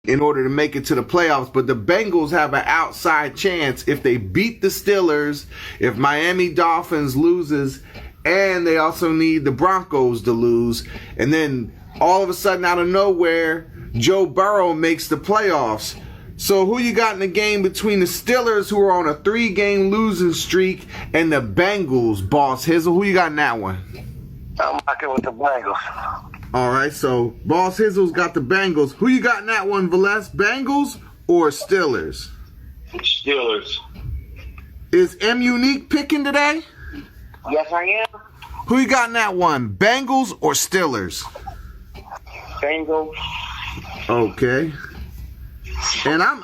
in order to make it to the playoffs. But the Bengals have an outside chance if they beat the Steelers, if Miami Dolphins loses, and they also need the Broncos to lose. And then all of a sudden, out of nowhere, Joe Burrow makes the playoffs. So who you got in the game between the Steelers, who are on a 3-game losing streak, and the Bengals, Boss Hizzle? Who you got in that one? I'm rocking with the Bengals. All right, so Boss Hizzle's got the Bengals. Who you got in that one, Velez? Bengals or Steelers? Steelers. Is M Unique picking today? Yes, I am. Who you got in that one, Bengals or Steelers? Bengals. Okay. And I'm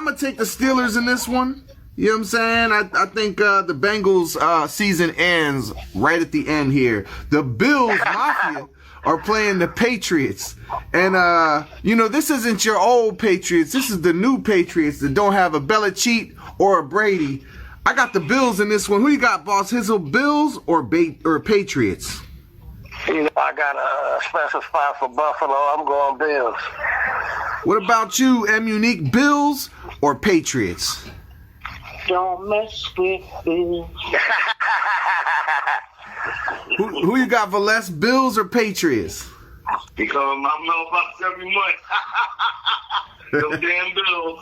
gonna take the Steelers in this one. You know what I'm saying? I think the Bengals season ends right at the end here. The Bills Mafia are playing the Patriots. And this isn't your old Patriots. This is the new Patriots that don't have a Belichick or a Brady. I got the Bills in this one. Who you got, Boss Hizzle? Bills or Patriots? You know, I got a special spot for Buffalo. I'm going Bills. What about you, M Unique? Bills or Patriots? Don't mess with Bills. Who you got, Velez? Bills or Patriots? Because I'm mailbox every month. Them damn Bills.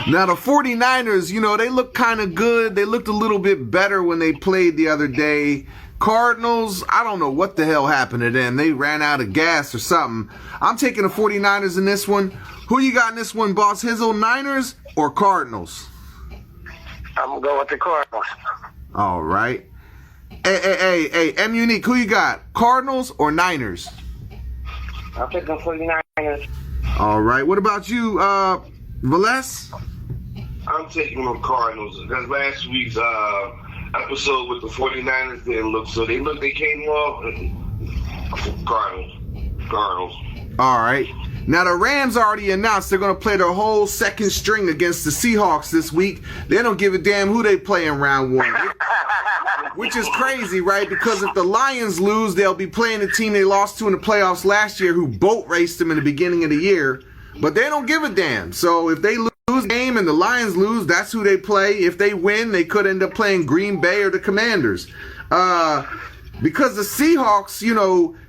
Now, the 49ers, they look kind of good. They looked a little bit better when they played the other day. Cardinals, I don't know what the hell happened to them. They ran out of gas or something. I'm taking the 49ers in this one. Who you got in this one, Boss Hizzle? Niners or Cardinals? I'm going to go with the Cardinals. All right. Hey, M Unique, who you got? Cardinals or Niners? I'll take the 49ers. All right. What about you, Velez? I'm taking the Cardinals because last week's episode with the 49ers didn't look so. They came off. Cardinals. All right. Now, the Rams already announced they're going to play their whole second string against the Seahawks this week. They don't give a damn who they play in round one. Which is crazy, right? Because if the Lions lose, they'll be playing the team they lost to in the playoffs last year who boat raced them in the beginning of the year. But they don't give a damn. So if they lose the game and the Lions lose, that's who they play. If they win, they could end up playing Green Bay or the Commanders. Because the Seahawks,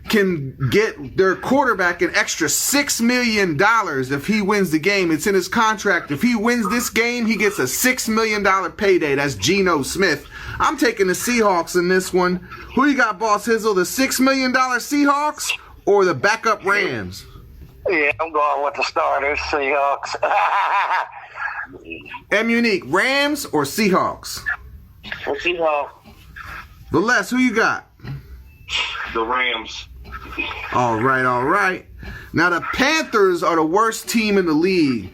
can get their quarterback an extra $6 million if he wins the game. It's in his contract. If he wins this game, he gets a $6 million payday. That's Geno Smith. I'm taking the Seahawks in this one. Who you got, Boss Hizzle? The $6 million Seahawks or the backup Rams? Yeah, I'm going with the starters, Seahawks. M Unique, Rams or Seahawks? Seahawks. Velez, who you got? The Rams. All right. Now, the Panthers are the worst team in the league,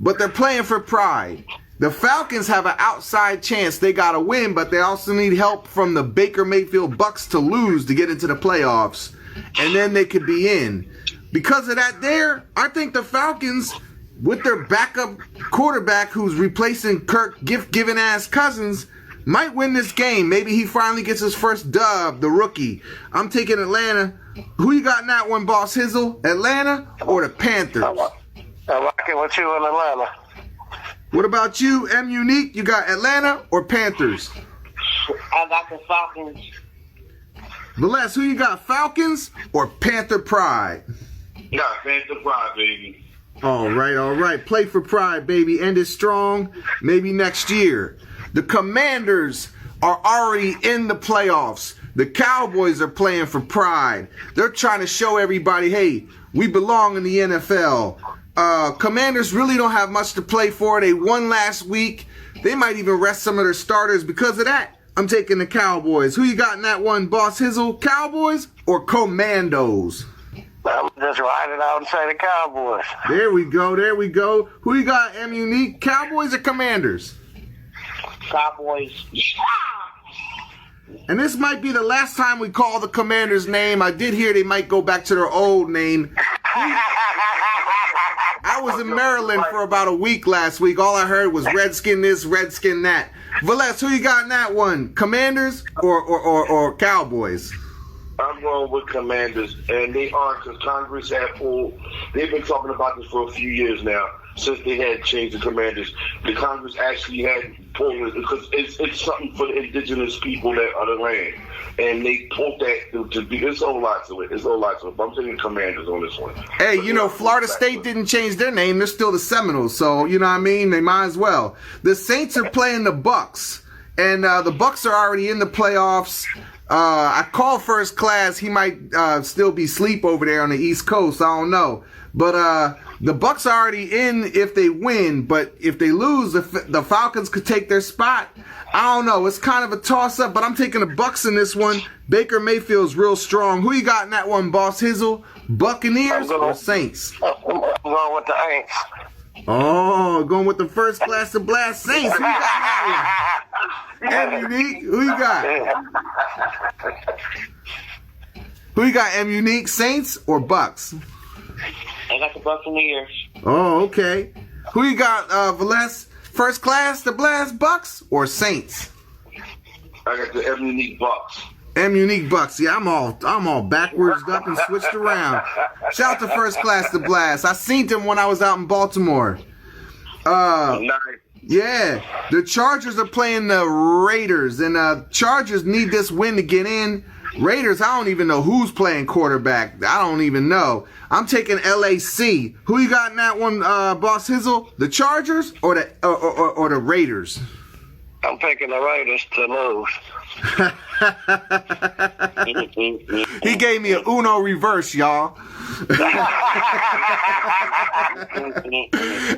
but they're playing for pride. The Falcons have an outside chance. They got to win, but they also need help from the Baker Mayfield Bucks to lose to get into the playoffs, and then they could be in. Because of that I think the Falcons, with their backup quarterback who's replacing Kirk gift-giving-ass Cousins, might win this game. Maybe he finally gets his first dub, the rookie. I'm taking Atlanta. Who you got in that one, Boss Hizzle? Atlanta or the Panthers? I'm rocking with you in Atlanta. What about you, M Unique? You got Atlanta or Panthers? I got the Falcons. Velez, who you got, Falcons or Panther Pride? Yeah, Panther Pride, baby. All right. Play for pride, baby. End it strong. Maybe next year. The Commanders are already in the playoffs. The Cowboys are playing for pride. They're trying to show everybody, hey, we belong in the NFL. Commanders really don't have much to play for. They won last week. They might even rest some of their starters because of that. I'm taking the Cowboys. Who you got in that one, Boss Hizzle? Cowboys or Commandos? I'm just riding out and say the Cowboys. There we go. Who you got, M Unique? Cowboys or Commanders? Cowboys. And this might be the last time we call the Commanders' name. I did hear they might go back to their old name. I was in Maryland for about a week last week. All I heard was Redskin this, Redskin that. Velez, who you got in that one? Commanders or Cowboys? I'm going with Commanders, and they are because Congress had pulled. They've been talking about this for a few years now, since they had changed the Commanders. The Congress actually had pulled it because it's something for the indigenous people that are the land, and they pulled that to be. There's a lot to it. There's a lot to it. But I'm taking Commanders on this one. Hey, you know, Florida State didn't change their name. They're still the Seminoles, so you know what I mean. They might as well. The Saints are playing the Bucks, and the Bucks are already in the playoffs. I called First Class. He might still be asleep over there on the East Coast. I don't know. But the Bucks are already in if they win. But if they lose, the Falcons could take their spot. I don't know. It's kind of a toss-up, but I'm taking the Bucks in this one. Baker Mayfield's real strong. Who you got in that one, Boss Hizzle? Buccaneers or Saints? I'm going with the Aints. Oh, going with the First Class to Blast Saints. Who you got in that one? M Unique, who you got? Who you got, M Unique, Saints or Bucks? I got the Buccaneers. Oh, okay. Who you got, Valesse? First Class to Blast, Bucks or Saints? I got the M Unique Bucks. M Unique Bucks. Yeah, I'm all backwards up and switched around. Shout out to First Class to Blast. I seen him when I was out in Baltimore. Nice. Yeah, the Chargers are playing the Raiders, and Chargers need this win to get in. Raiders, I don't even know who's playing quarterback. I don't even know. I'm taking LAC. Who you got in that one, Boss Hizzle? The Chargers or the Raiders? I'm picking the Raiders to lose. He gave me a Uno reverse, y'all.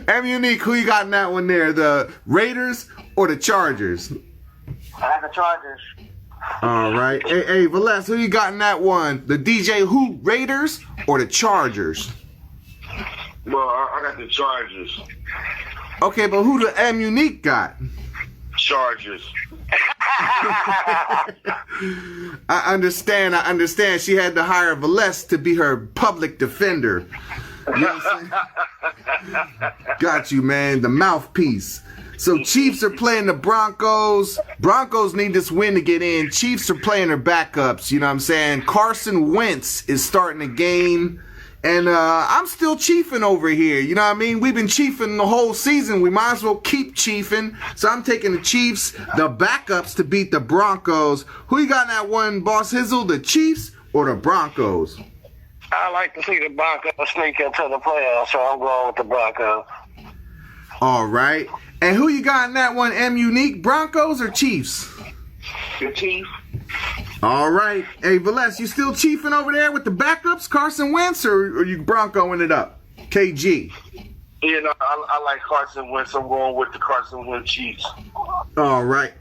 M Unique, who you got in that one there? The Raiders or the Chargers? I got the Chargers. All right. Hey, Valesse, who you got in that one? The DJ who? Raiders or the Chargers? Well, I got the Chargers. Okay, but who the M Unique got? Chargers. I understand. She had to hire Valesse to be her public defender. You know what I'm saying? Got you, man. The mouthpiece. So Chiefs are playing the Broncos. Broncos need this win to get in. Chiefs are playing their backups. You know what I'm saying? Carson Wentz is starting the game. And I'm still chiefing over here. You know what I mean? We've been chiefing the whole season. We might as well keep chiefing. So I'm taking the Chiefs, the backups, to beat the Broncos. Who you got in that one, Boss Hizzle? The Chiefs or the Broncos? I like to see the Broncos sneak into the playoffs, so I'm going with the Broncos. All right. And who you got in that one, M Unique? Broncos or Chiefs? The Chiefs. All right. Hey, Valesse, you still chiefing over there with the backups, Carson Wentz, or you Broncoing it up? KG. Yeah, no, I like Carson Wentz. I'm going with the Carson Wentz Chiefs. All right.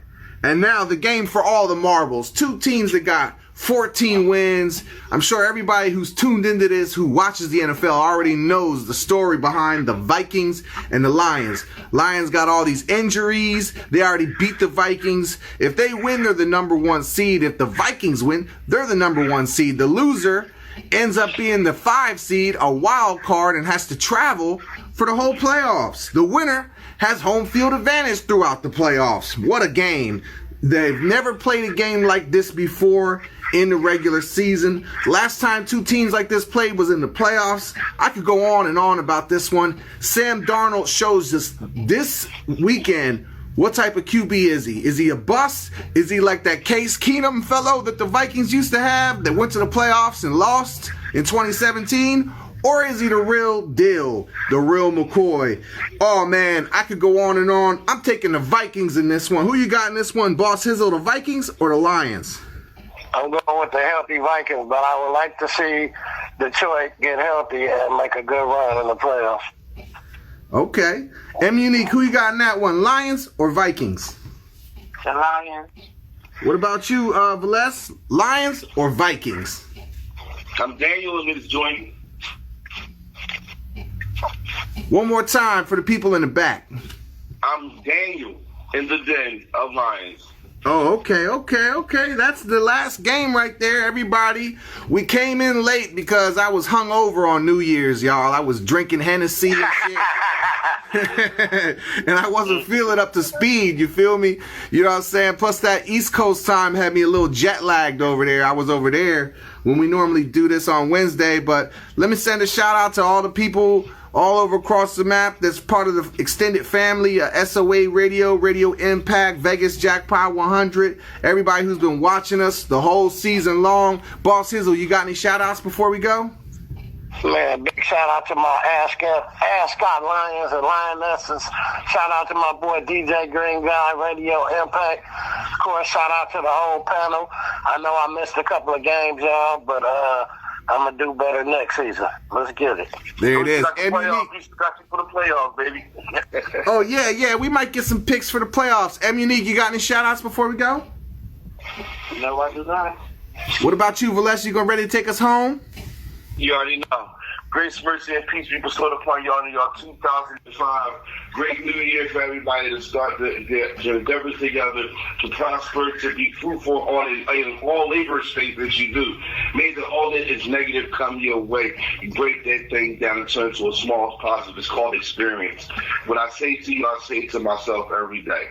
And now the game for all the marbles. Two teams that got 14 wins. I'm sure everybody who's tuned into this, who watches the NFL, already knows the story behind the Vikings and the Lions. Lions got all these injuries. They already beat the Vikings. If they win, they're the number one seed. If the Vikings win, they're the number one seed. The loser ends up being the 5 seed, a wild card, and has to travel for the whole playoffs. The winner has home field advantage throughout the playoffs. What a game. They've never played a game like this before in the regular season. Last time two teams like this played was in the playoffs. I could go on and on about this one. Sam Darnold shows us this weekend what type of QB is he. Is he a bust? Is he like that Case Keenum fellow that the Vikings used to have that went to the playoffs and lost in 2017? Or is he the real deal, the real McCoy? Oh, man, I could go on and on. I'm taking the Vikings in this one. Who you got in this one, Boss Hizzle, the Vikings or the Lions? I'm going with the healthy Vikings, but I would like to see Detroit get healthy and make a good run in the playoffs. Okay. M Unique, who you got in that one, Lions or Vikings? The Lions. What about you, Valesse? Lions or Vikings? I'm Daniel in this joint. One more time for the people in the back. I'm Daniel in the den of Lions. Oh, okay. That's the last game right there, everybody. We came in late because I was hungover on New Year's, y'all. I was drinking Hennessy and shit. And I wasn't feeling up to speed, you feel me? You know what I'm saying? Plus that East Coast time had me a little jet lagged over there. I was over there when we normally do this on Wednesday. But let me send a shout out to all the people all over across the map that's part of the extended family, SOA Radio, Radio Impact, Vegas Jackpot 100, everybody who's been watching us the whole season long. Boss Hizzle, you got any shout outs before we go? Man, big shout out to my Ascot Lions and Lionesses. Shout out to my boy DJ Greenguy, Radio Impact. Of course, shout out to the whole panel. I know I missed a couple of games, y'all, but I'm going to do better next season. Let's get it. There it is. We got you for the playoffs, baby. Oh, yeah. We might get some picks for the playoffs. Unique, you got any shout-outs before we go? No, I do not. What about you, Valesh? You ready to take us home? You already know. Grace, mercy, and peace be bestowed upon y'all in y'all 2005. Great New Year for everybody to start their endeavors together, to prosper, to be fruitful in all labor space that you do. May all that is negative come your way. You break that thing down and turn to a small positive. It's called experience. What I say to you, I say to myself every day.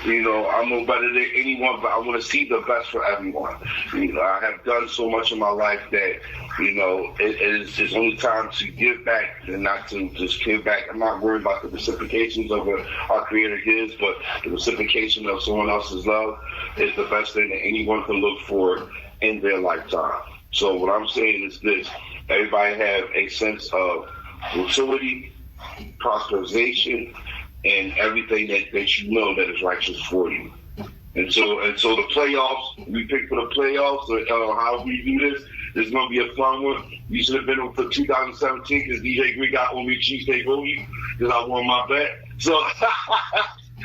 You know, I'm no better than anyone, but I want to see the best for everyone. You know, I have done so much in my life that, you know, it's only time to give back and not to just give back. I'm not worried about the reciprocations of what our Creator gives, but the reciprocation of someone else's love is the best thing that anyone can look for in their lifetime. So what I'm saying is this: everybody have a sense of utility, prosperization, and everything that you know that is righteous for you. And so the playoffs, we pick for the playoffs, how we do this. It's going to be a fun one. You should have been on for 2017 because DJ Greenguy got on me cheesesteak boogie because I won my bet. So,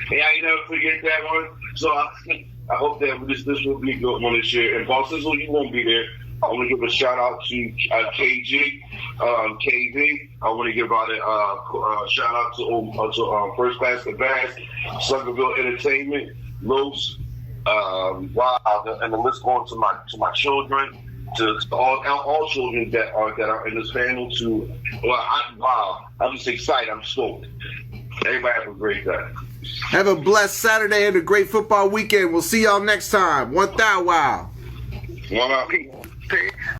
hey, I ain't never forget that one. So I hope that this will be a good one this year. And Boss Hizzle, you won't be there. I want to give a shout out to KG, KV. I want to give out a shout out to First Class the Bass, Suckerville Entertainment, Los, wow, and the list going to my children, to all children that are in this panel. I'm just excited. I'm stoked. Everybody have a great day. Have a blessed Saturday and a great football weekend. We'll see y'all next time. One thou wow. One out. Peace.